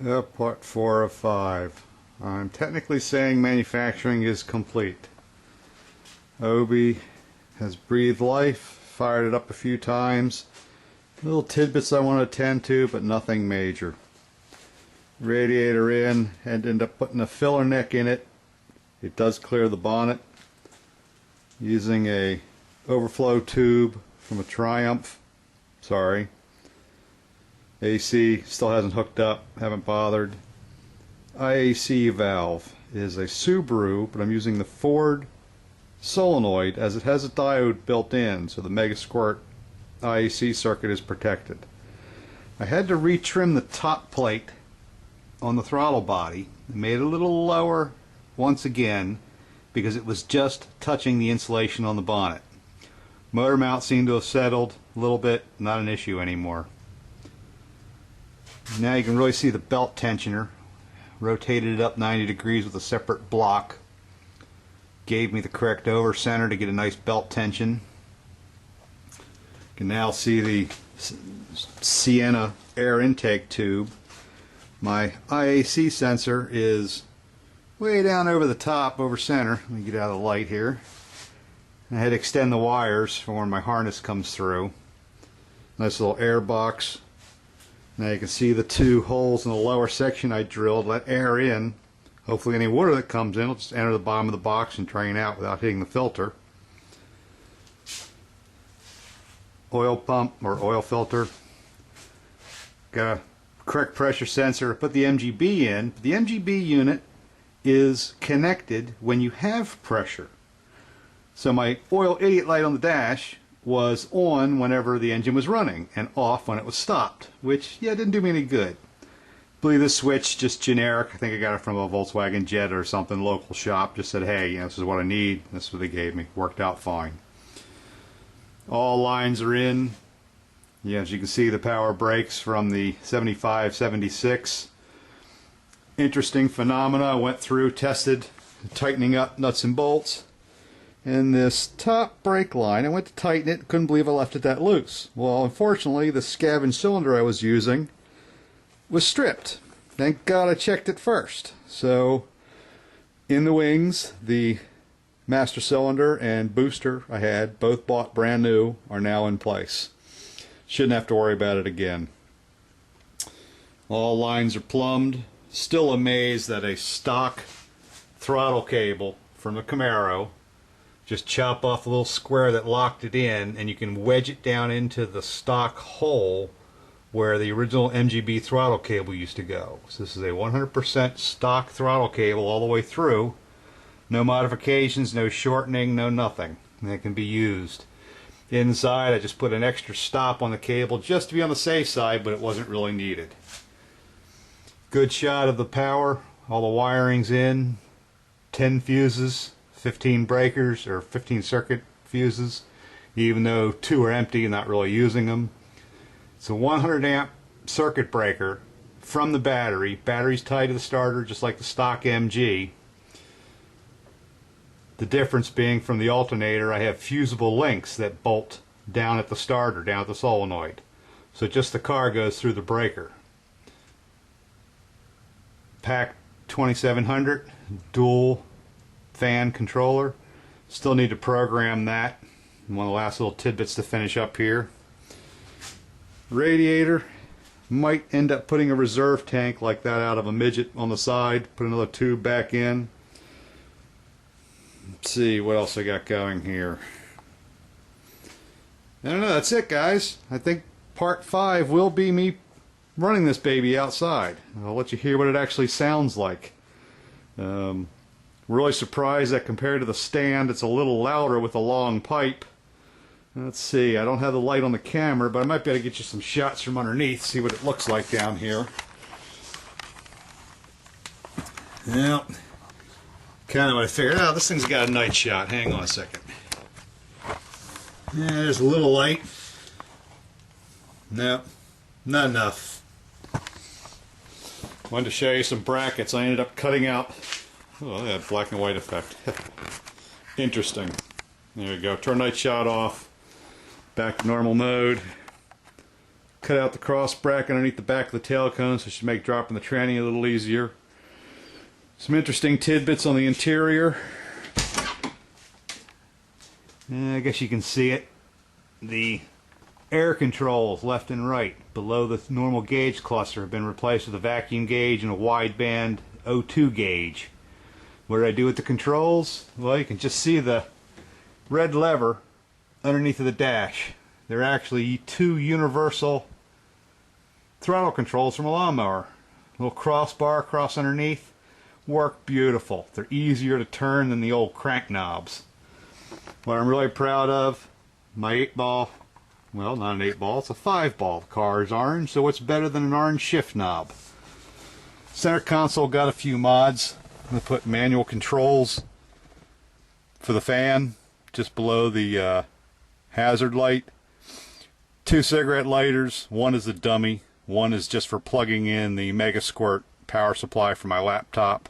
Part 4 of 5. I'm technically saying manufacturing is complete. Obi has breathed life, fired it up a few times. Little tidbits I want to attend to, but nothing major. Radiator in, and end up putting a filler neck in it. It does clear the bonnet. Using a overflow tube from a Triumph. Sorry. AC still hasn't hooked up, haven't bothered. IAC valve is a Subaru, but I'm using the Ford solenoid as it has a diode built in, so the Megasquirted IAC circuit is protected. I had to retrim the top plate on the throttle body. I made it a little lower once again because it was just touching the insulation on the bonnet. Motor mount seemed to have settled a little bit, not an issue anymore. Now you can really see the belt tensioner. Rotated it up 90 degrees with a separate block. Gave me the correct over center to get a nice belt tension. You can now see the Sienna air intake tube. My IAC sensor is way down over the top, over center. Let me get out of the light here. I had to extend the wires for when my harness comes through. Nice little air box. Now you can see the two holes in the lower section I drilled, let air in. Hopefully any water that comes in will just enter the bottom of the box and drain out without hitting the filter. Oil pump or oil filter. Got a correct pressure sensor. Put the MGB in. The MGB unit is connected when you have pressure. So my oil idiot light on the dash was on whenever the engine was running and off when it was stopped, which, yeah, didn't do me any good. I believe this switch, just generic. I think I got it from a Volkswagen Jetta or something, local shop. Just said, hey, this is what I need. This is what they gave me. Worked out fine. All lines are in. Yeah, as you can see, the power brakes from the 75, 76. Interesting phenomena. I went through, tested, tightening up nuts and bolts. And this top brake line, I went to tighten it, couldn't believe I left it that loose. Well, unfortunately, the scavenged cylinder I was using was stripped. Thank God I checked it first. So, in the wings, the master cylinder and booster I had, both bought brand new, are now in place. Shouldn't have to worry about it again. All lines are plumbed. Still amazed that a stock throttle cable from the Camaro, just chop off the little square that locked it in and you can wedge it down into the stock hole where the original MGB throttle cable used to go. So this is a 100% stock throttle cable all the way through. No modifications, no shortening, no nothing. And it can be used. Inside I just put an extra stop on the cable just to be on the safe side, but it wasn't really needed. Good shot of the power. All the wiring's in. 10 fuses. 15 breakers or 15 circuit fuses, even though 2 are empty and not really using them. It's a 100 amp circuit breaker from the battery. Battery's tied to the starter just like the stock MG. The difference being from the alternator, I have fusible links that bolt down at the starter, down at the solenoid. So just the car goes through the breaker. Pack 2700, dual fan controller. Still need to program that. One of the last little tidbits to finish up here. Radiator. Might end up putting a reserve tank like that out of a midget on the side. Put another tube back in. Let's see what else I got going here. I don't know, that's it, guys. I think part 5 will be me running this baby outside. I'll let you hear what it actually sounds like. Really surprised that compared to the stand it's a little louder with a long pipe. Let's see, I don't have the light on the camera, but I might be able to get you some shots from underneath, see what it looks like down here. Well, kind of what I figured out. This thing's got a night shot. Hang on a second. Yeah, there's a little light. Nope, not enough. Wanted to show you some brackets. I ended up cutting out. Oh, that black and white effect. Interesting. There we go. Turn night shot off. Back to normal mode. cut out the cross bracket underneath the back of the tail cone, so it should make dropping the tranny a little easier. Some interesting tidbits on the interior. I guess you can see it. The air controls left and right below the normal gauge cluster have been replaced with a vacuum gauge and a wideband O2 gauge. What did I do with the controls? Well, you can just see the red lever underneath of the dash. They're actually two universal throttle controls from a lawnmower. A little crossbar across underneath. Work beautiful. They're easier to turn than the old crank knobs. What I'm really proud of, my 8-ball, well, not an 8-ball, it's a 5-ball. The car is orange, so what's better than an orange shift knob? Center console got a few mods. I'm going to put manual controls for the fan just below the hazard light. 2 cigarette lighters. One is a dummy. One is just for plugging in the Megasquirt power supply for my laptop.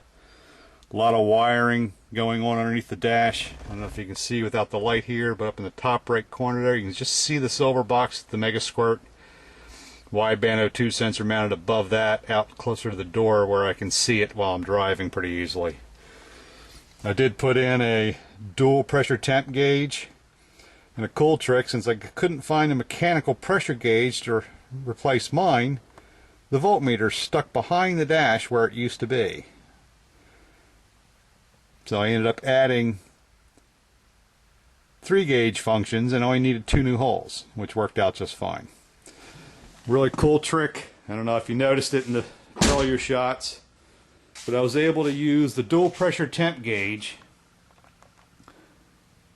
A lot of wiring going on underneath the dash. I don't know if you can see without the light here, but up in the top right corner there, you can just see the silver box, the Megasquirt wideband O2 sensor mounted above that, out closer to the door where I can see it while I'm driving pretty easily. I did put in a dual pressure temp gauge, and a cool trick, since I couldn't find a mechanical pressure gauge to replace mine, the voltmeter's stuck behind the dash where it used to be. So I ended up adding 3 gauge functions and only needed 2 new holes, which worked out just fine. Really cool trick. I don't know if you noticed it in the earlier shots, but I was able to use the dual pressure temp gauge.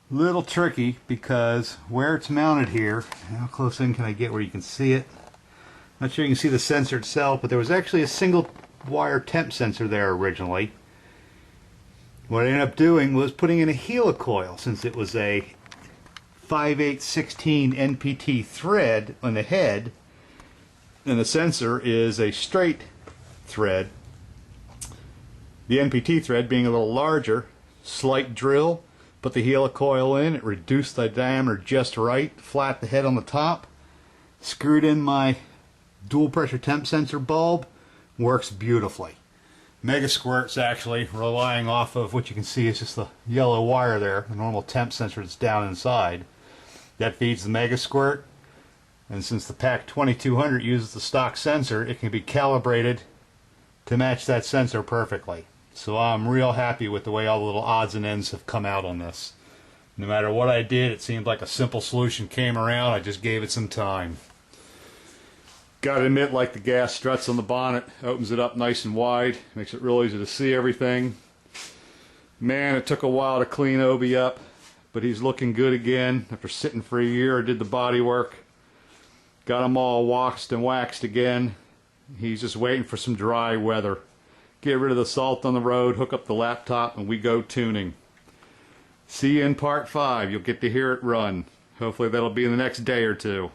Little tricky because where it's mounted here, how close in can I get where you can see it? Not sure you can see the sensor itself, but there was actually a single wire temp sensor there originally. What I ended up doing was putting in a helicoil, since it was a 5/8/16 NPT thread on the head, and the sensor is a straight thread. The NPT thread being a little larger, slight drill, put the helicoil in, it reduced the diameter just right, flat the head on the top, screwed in my dual pressure temp sensor bulb, works beautifully. Megasquirt's actually relying off of what you can see is just the yellow wire there, the normal temp sensor that's down inside. That feeds the Megasquirt, and since the PAC 2200 uses the stock sensor, it can be calibrated to match that sensor perfectly. So I'm real happy with the way all the little odds and ends have come out on this. No matter what I did, it seemed like a simple solution came around. I just gave it some time. Gotta admit, like the gas struts on the bonnet, opens it up nice and wide, makes it real easy to see everything. Man, it took a while to clean Obi up, but he's looking good again. After sitting for a year, I did the body work. Got him all waxed and waxed again. He's just waiting for some dry weather. Get rid of the salt on the road, hook up the laptop, and we go tuning. See you in part 5. You'll get to hear it run. Hopefully that'll be in the next day or two.